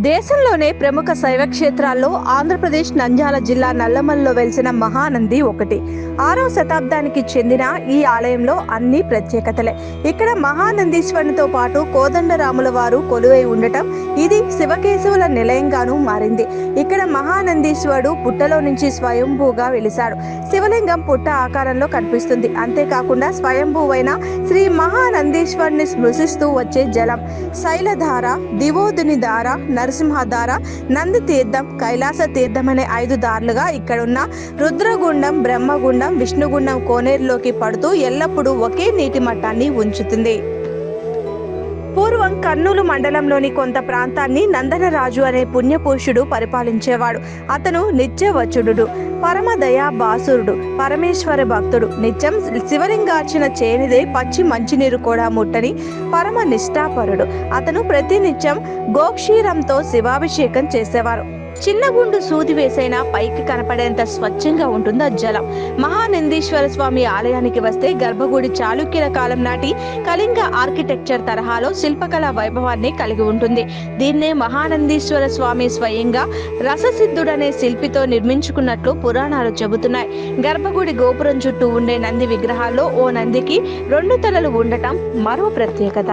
దేశంలోనే ప్రముఖ శైవ క్షేత్రాల్లో ఆంధ్రప్రదేశ్ నంద్యాల జిల్లా నల్లమల్లో వెలిసిన మహానంది ఒకటి. 6వ శతాబ్దానికి చెందిన ఈ ఆలయంలో అన్ని ప్రత్యేకతలే. ఇక్కడ మహానందీశ్వరునితో పాటు కోదండరాముల వారు కొలువై ఉండటం ఇది శివకేశవుల నిలయంగాను మారింది. ఇక్కడ మహానందీశ్వరుడు పుట్టలో నుంచి స్వయంభూగా వెలిశాడు. శివలింగం పుట్ట ఆకారంలో కనిపిస్తుంది. అంతేకాకుండా స్వయంభూవైన శ్రీ మహానందీశ్వరుని స్పృశిస్తూ వచ్చే జలం శైలధార, దివోదుని ధార, నరసింహధార, నంది తీర్థం, కైలాస తీర్థం అనే 5 దారులుగా ఇక్కడున్న రుద్రగుండం, బ్రహ్మగుండం, విష్ణుగుండం కోనేరులోకి పడుతూ ఎల్లప్పుడూ ఒకే నీటి మట్టాన్ని ఉంచుతుంది. పూర్వం కర్నూలు మండలంలోని కొంత ప్రాంతాన్ని నందనరాజు అనే పుణ్యపురుషుడు పరిపాలించేవాడు. అతను నిత్యవచుడు, పరమదయా బాసురుడు, పరమేశ్వర భక్తుడు. నిత్యం శివలింగార్చన చేయనిదే పచ్చి మంచినీరు కూడా ముట్టని పరమ నిష్ఠాపరుడు. అతను ప్రతినిత్యం గోక్షీరంతో శివాభిషేకం చేసేవారు. చిన్న గుండు సూది వేసైనా పైకి కనపడేంత స్వచ్ఛంగా ఉంటుంది జలం. మహానందీశ్వర స్వామి ఆలయానికి వస్తే గర్భగుడి చాళుక్యుల కాలం నాటి కళింగ ఆర్కిటెక్చర్ తరహాలో శిల్పకళా వైభవాన్ని కలిగి ఉంటుంది. దీన్నే మహానందీశ్వర స్వామి స్వయంగా రససిద్ధుడనే శిల్పితో నిర్మించుకున్నట్లు పురాణాలు చెబుతున్నాయి. గర్భగుడి గోపురం చుట్టూ ఉండే నంది విగ్రహాల్లో ఓ నందికి 2 తలలు ఉండటం మరో ప్రత్యేకత.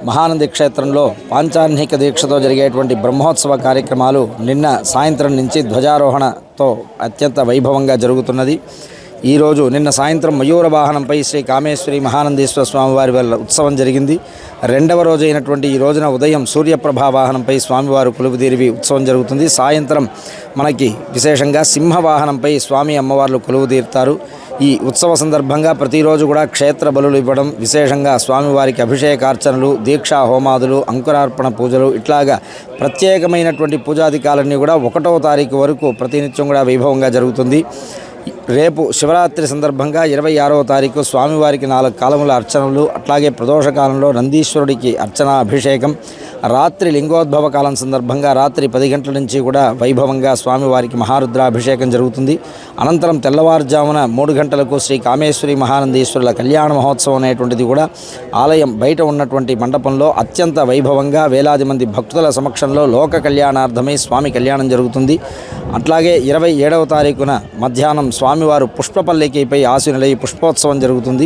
మహానంది క్షేత్రంలో పాంచాహ్నిక దీక్షతో జరిగేటువంటి బ్రహ్మోత్సవ కార్యక్రమాలు నిన్న సాయంత్రం నుంచి ధ్వజారోహణతో అత్యంత వైభవంగా జరుగుతున్నది. ఈరోజు నిన్న సాయంత్రం మయూర వాహనంపై శ్రీ కామేశ్వరి మహానందీశ్వర స్వామివారి వల్ల ఉత్సవం జరిగింది. 2వ రోజు అయినటువంటి ఈ రోజున ఉదయం సూర్యప్రభా వాహనంపై స్వామివారు కొలువుదీరి ఉత్సవం జరుగుతుంది. సాయంత్రం మనకి విశేషంగా సింహవాహనంపై స్వామి అమ్మవార్లు కొలువుదీరుతారు. ఈ ఉత్సవ సందర్భంగా ప్రతిరోజు కూడా క్షేత్ర బలులు ఇవ్వడం, విశేషంగా స్వామివారికి అభిషేకార్చనలు, దీక్షా హోమాదులు, అంకురార్పణ పూజలు ఇట్లాగా ప్రత్యేకమైనటువంటి పూజాధికాలన్నీ కూడా 1వ తారీఖు వరకు ప్రతినిత్యం కూడా వైభవంగా జరుగుతుంది. రేపు శివరాత్రి సందర్భంగా 26వ తారీఖు స్వామివారికి 4 కాలముల అర్చనలు, అట్లాగే ప్రదోష కాలంలో నందీశ్వరుడికి అర్చన అభిషేకం, రాత్రి లింగోద్భవ కాలం సందర్భంగా రాత్రి 10 గంటల నుంచి కూడా వైభవంగా స్వామివారికి మహారుద్రాభిషేకం జరుగుతుంది. అనంతరం తెల్లవారుజామున 3 గంటలకు శ్రీ కామేశ్వరి మహానందీశ్వరుల కళ్యాణ మహోత్సవం అనేటువంటిది కూడా ఆలయం బయట ఉన్నటువంటి మండపంలో అత్యంత వైభవంగా వేలాది మంది భక్తుల సమక్షంలో లోక కళ్యాణార్థమై స్వామి కళ్యాణం జరుగుతుంది. అట్లాగే 27వ తారీఖున మధ్యాహ్నం స్వామివారు పుష్పపల్లికిపై ఆశీనులై పుష్పోత్సవం జరుగుతుంది.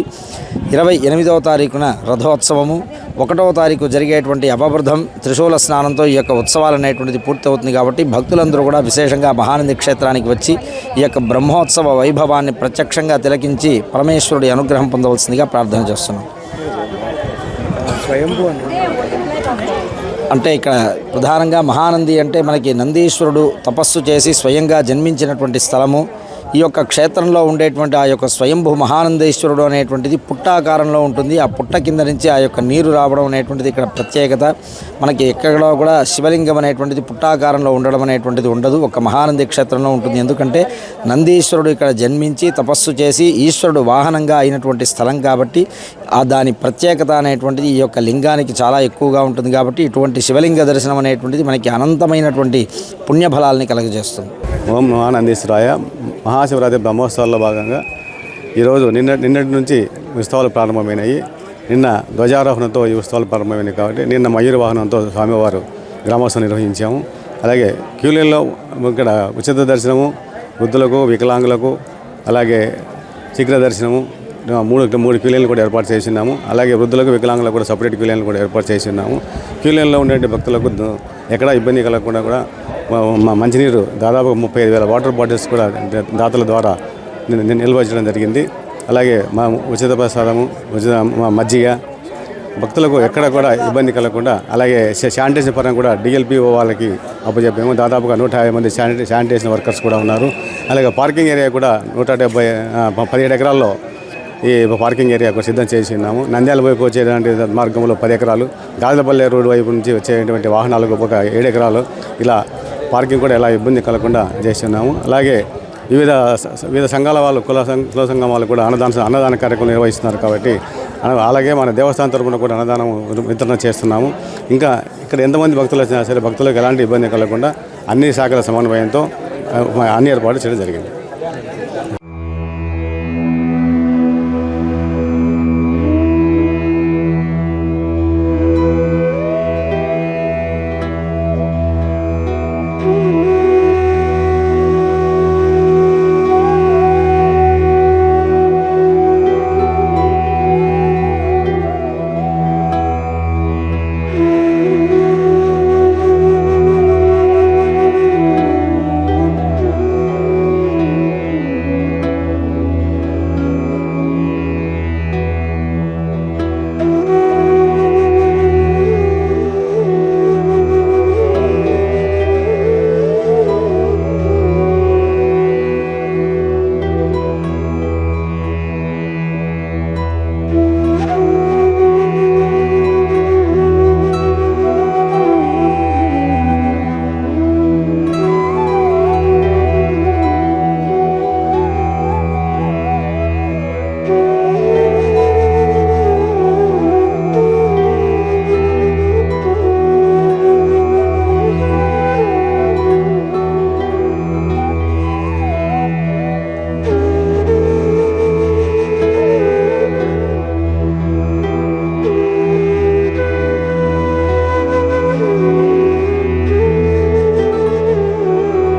28వ తారీఖున రథోత్సవము, 1వ తారీఖు జరిగేటువంటి అపవృద్ధం త్రిశూల స్నానంతో ఈ యొక్క ఉత్సవాలు అనేటువంటిది పూర్తవుతుంది. కాబట్టి భక్తులందరూ కూడా విశేషంగా మహానంది క్షేత్రానికి వచ్చి ఈ యొక్క బ్రహ్మోత్సవ వైభవాన్ని ప్రత్యక్షంగా తిలకించి పరమేశ్వరుడి అనుగ్రహం పొందవలసిందిగా ప్రార్థన చేస్తున్నాం. అంటే ఇక్కడ ప్రధానంగా మహానంది అంటే మనకి నందీశ్వరుడు తపస్సు చేసి స్వయంగా జన్మించినటువంటి స్థలము. ఈ యొక్క క్షేత్రంలో ఉండేటువంటి ఆ యొక్క స్వయంభూ మహానందేశ్వరుడు అనేటువంటిది పుట్టాకారంలో ఉంటుంది. ఆ పుట్ట కింద నుంచి ఆ యొక్క నీరు రావడం అనేటువంటిది ఇక్కడ ప్రత్యేకత. మనకి ఎక్కడో కూడా శివలింగం అనేటువంటిది పుట్టాకారంలో ఉండడం అనేటువంటిది ఉండదు, ఒక మహానంది క్షేత్రంలో ఉంటుంది. ఎందుకంటే నందీశ్వరుడు ఇక్కడ జన్మించి తపస్సు చేసి ఈశ్వరుడు వాహనంగా అయినటువంటి స్థలం కాబట్టి దాని ప్రత్యేకత అనేటువంటిది ఈ యొక్క లింగానికి చాలా ఎక్కువగా ఉంటుంది. కాబట్టి ఇటువంటి శివలింగ దర్శనం అనేటువంటిది మనకి అనంతమైనటువంటి పుణ్యఫలాల్ని కలుగజేస్తుంది. ఓం మహానందీశ్వరాయ. మహాశివరాత్రి బ్రహ్మోత్సవాల్లో భాగంగా ఈరోజు నిన్నటి నుంచి ఉత్సవాలు ప్రారంభమైనాయి. నిన్న ధ్వజారోహణతో ఈ ఉత్సవాలు ప్రారంభమైనాయి. కాబట్టి నిన్న మయూర వాహనంతో స్వామివారు గ్రామోత్సవం నిర్వహించాము. అలాగే క్యూలైన్లో ఇక్కడ ఉచిత దర్శనము వృద్ధులకు, వికలాంగులకు, అలాగే శీఘ్ర దర్శనము 3 క్యూలైన్లు కూడా ఏర్పాటు చేసినాము. అలాగే వృద్ధులకు, వికలాంగులకు కూడా సపరేట్ క్యూలైన్లు కూడా ఏర్పాటు చేసినాము. క్యూలైన్లో ఉండే భక్తులకు ఎక్కడా ఇబ్బంది కలగకుండా కూడా మంచినీరు దాదాపు 35,000 వాటర్ బాటిల్స్ కూడా దాతల ద్వారా నిల్వ చేయడం జరిగింది. అలాగే మా ఉచిత ప్రసాదము, ఉచిత మజ్జిగ భక్తులకు ఎక్కడ కూడా ఇబ్బంది కలగకుండా, అలాగే శానిటేషన్ పరంగా కూడా డిఎల్పిఓ వాళ్ళకి అప్పచెప్పాము. దాదాపుగా 150 మంది శానిటేషన్ వర్కర్స్ కూడా ఉన్నారు. అలాగే పార్కింగ్ ఏరియా కూడా 17 ఎకరాల్లో ఈ పార్కింగ్ ఏరియా కూడా సిద్ధం చేసి ఉన్నాము. నంద్యాల వైపు వచ్చేటువంటి మార్గంలో 10 ఎకరాలు, గాజులపల్లె రోడ్డు వైపు నుంచి వచ్చేటువంటి వాహనాలకు ఒక 7 ఎకరాలు, ఇలా పార్కింగ్ కూడా ఎలా ఇబ్బంది కలగకుండా చేస్తున్నాము. అలాగే వివిధ సంఘాల వాళ్ళు, కుల సంఘం వాళ్ళు కూడా అన్నదాన కార్యక్రమం నిర్వహిస్తున్నారు. కాబట్టి అలాగే మన దేవస్థానం తరపున కూడా అన్నదానం వితరణ చేస్తున్నాము. ఇంకా ఇక్కడ ఎంతమంది భక్తులు వచ్చినా సరే భక్తులకు ఎలాంటి ఇబ్బంది కలగకుండా అన్ని శాఖల సమన్వయంతో అన్ని ఏర్పాట్లు చేయడం జరిగింది.